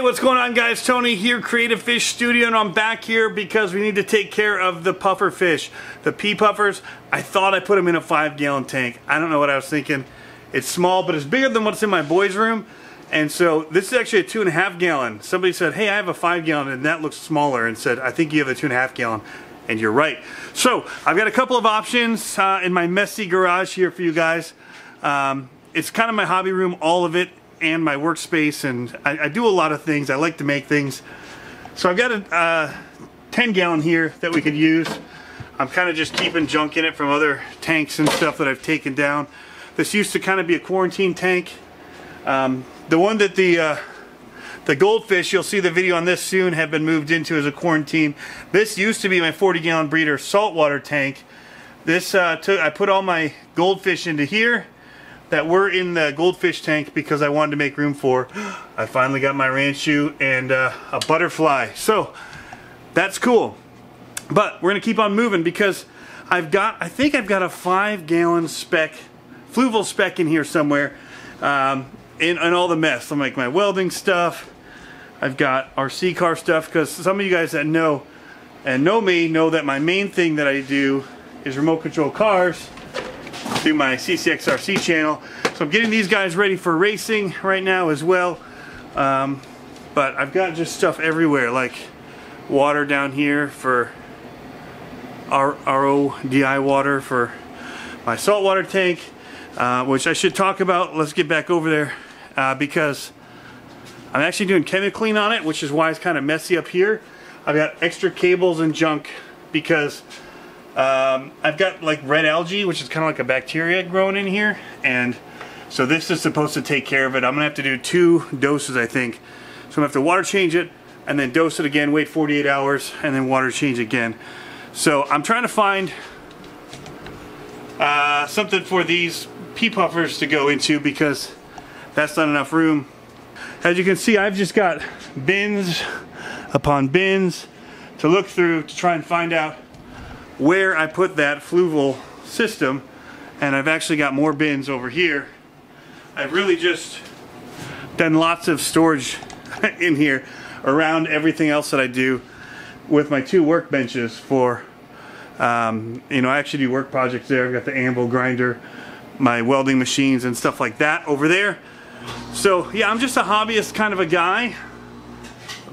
what's going on, guys? Tony here, Creative Fish Studio, and I'm back here because we need to take care of the puffer fish, the pea puffers. I thought I put them in a 5-gallon tank. I don't know what I was thinking. It's small, but it's bigger than what's in my boys' room, and so this is actually a 2.5 gallon. Somebody said, hey, I have a 5 gallon, and that looks smaller, and said, I think you have a 2.5 gallon, and you're right. So I've got a couple of options in my messy garage here for you guys. It's kind of my hobby room, all of it, and my workspace, and I do a lot of things. I like to make things. So I've got a 10 gallon here that we could use. I'm kind of just keeping junk in it from other tanks and stuff that I've taken down. This used to kind of be a quarantine tank. The one that the goldfish, you'll see the video on this soon, have been moved into as a quarantine. This used to be my 40-gallon breeder saltwater tank. This I put all my goldfish into here that were in the goldfish tank because I wanted to make room for. I finally got my ranchu and a butterfly. So that's cool. But we're gonna keep on moving because I think I've got a 5-gallon spec, Fluval Spec in here somewhere, in all the mess. I'm like my welding stuff. I've got RC car stuff, because some of you guys that know and know me know that my main thing that I do is remote control cars through my CCXRC channel. So I'm getting these guys ready for racing right now as well. But I've got just stuff everywhere, like water down here for RODI water for my saltwater tank, which I should talk about. Let's get back over there because I'm actually doing chemical clean on it, which is why it's kind of messy up here. I've got extra cables and junk because I've got like red algae, which is kind of like a bacteria growing in here, and so this is supposed to take care of it. I'm gonna have to do 2 doses, I think. So I'm gonna have to water change it and then dose it again, wait 48 hours, and then water change again. So I'm trying to find something for these pea puffers to go into because that's not enough room. As you can see, I've just got bins upon bins to look through to try and find out where I put that Fluval system, and I've actually got more bins over here. I've really just done lots of storage in here around everything else that I do with my 2 workbenches for, you know, I actually do work projects there. I've got the anvil grinder, my welding machines and stuff like that over there. So yeah, I'm just a hobbyist kind of a guy.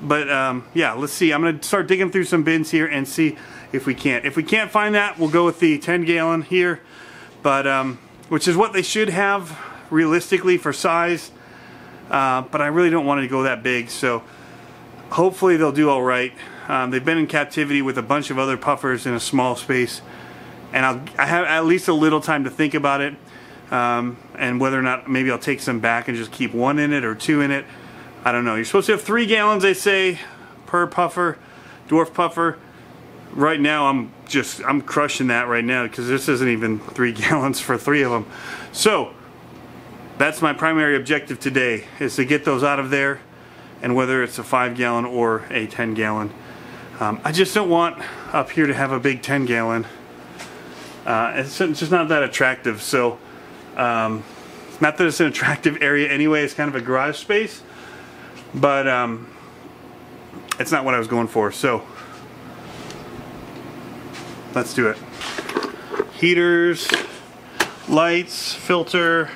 But yeah, let's see. I'm going to start digging through some bins here and see if we can't. If we can't find that, we'll go with the 10 gallon here. But which is what they should have realistically for size. But I really don't want to go that big. So hopefully they'll do all right. They've been in captivity with a bunch of other puffers in a small space. And I have at least a little time to think about it. And whether or not maybe I'll take some back and just keep 1 in it or 2 in it. I don't know. You're supposed to have 3 gallons, they say, per puffer, dwarf puffer. Right now, I'm crushing that right now because this isn't even 3 gallons for 3 of them. So that's my primary objective today, is to get those out of there, and whether it's a 5 gallon or a 10 gallon. I just don't want up here to have a big 10 gallon. It's just not that attractive. So not that it's an attractive area anyway. It's kind of a garage space. But it's not what I was going for, so let's do it. Heaters, lights, filter,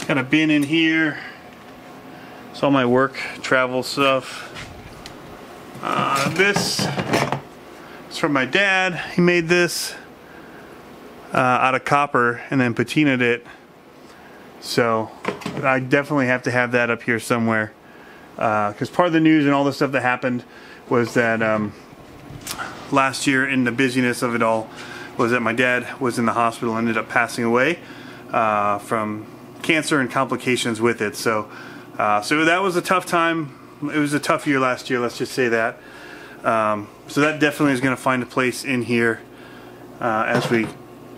got a bin in here. It's all my work, travel stuff. This is from my dad. He made this out of copper and then patinaed it. So I definitely have to have that up here somewhere. Because part of the news and all the stuff that happened was that last year, in the busyness of it all, was that my dad was in the hospital and ended up passing away from cancer and complications with it. So that was a tough time. It was a tough year last year, let's just say that. So that definitely is going to find a place in here as we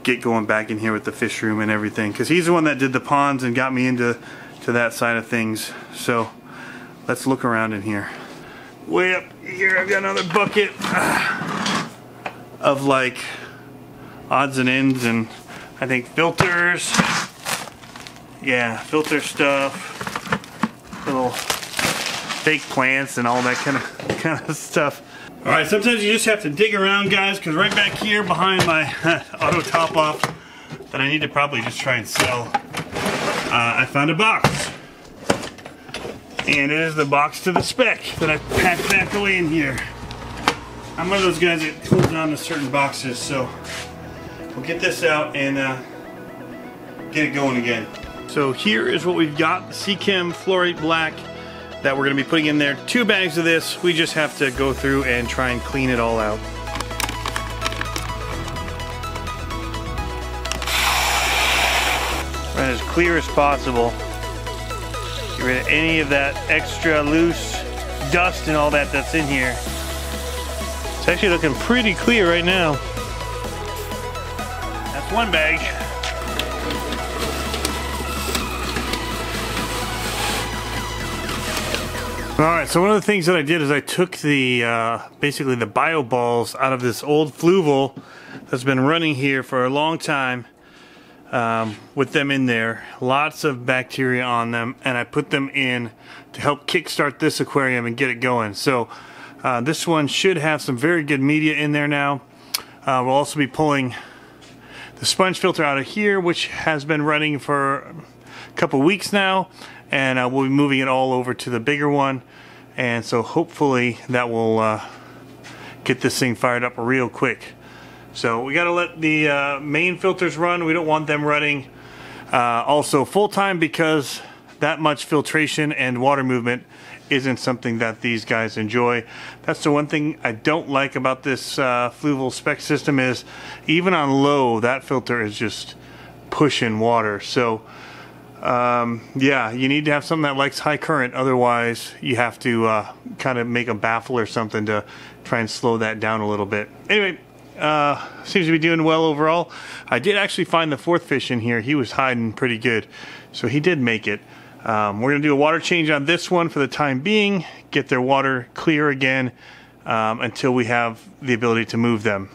get going back in here with the fish room and everything. Because he's the one that did the ponds and got me into that side of things. So let's look around in here. Way up here I've got another bucket of like odds and ends and I think filters. Yeah, filter stuff. Little fake plants and all that kind of stuff. All right, sometimes you just have to dig around, guys, because right back here behind my auto top off that I need to probably just try and sell, I found a box. And it is the box to the spec that I packed back away in here. I'm one of those guys that holds on to certain boxes, so we'll get this out and get it going again. So here is what we've got, the Seachem Fluorite Black that we're going to be putting in there. 2 bags of this. We just have to go through and try and clean it all out. Run as clear as possible. Get rid of any of that extra loose dust and all that that's in here. It's actually looking pretty clear right now. That's one bag. Alright, so one of the things that I did is I took the basically the bio balls out of this old Fluval that's been running here for a long time. With them in there, lots of bacteria on them, and I put them in to help kickstart this aquarium and get it going. So this one should have some very good media in there now. We'll also be pulling the sponge filter out of here, which has been running for a couple weeks now, and we'll be moving it all over to the bigger one, and so hopefully that will get this thing fired up real quick. So we got to let the main filters run. We don't want them running also full-time, because that much filtration and water movement isn't something that these guys enjoy. That's the one thing I don't like about this Fluval Spec system, is even on low, that filter is just pushing water. So yeah, you need to have something that likes high current. Otherwise you have to kind of make a baffle or something to try and slow that down a little bit. Anyway, seems to be doing well overall. I did actually find the 4th fish in here. He was hiding pretty good, so he did make it. We're going to do a water change on this one for the time being, get their water clear again until we have the ability to move them.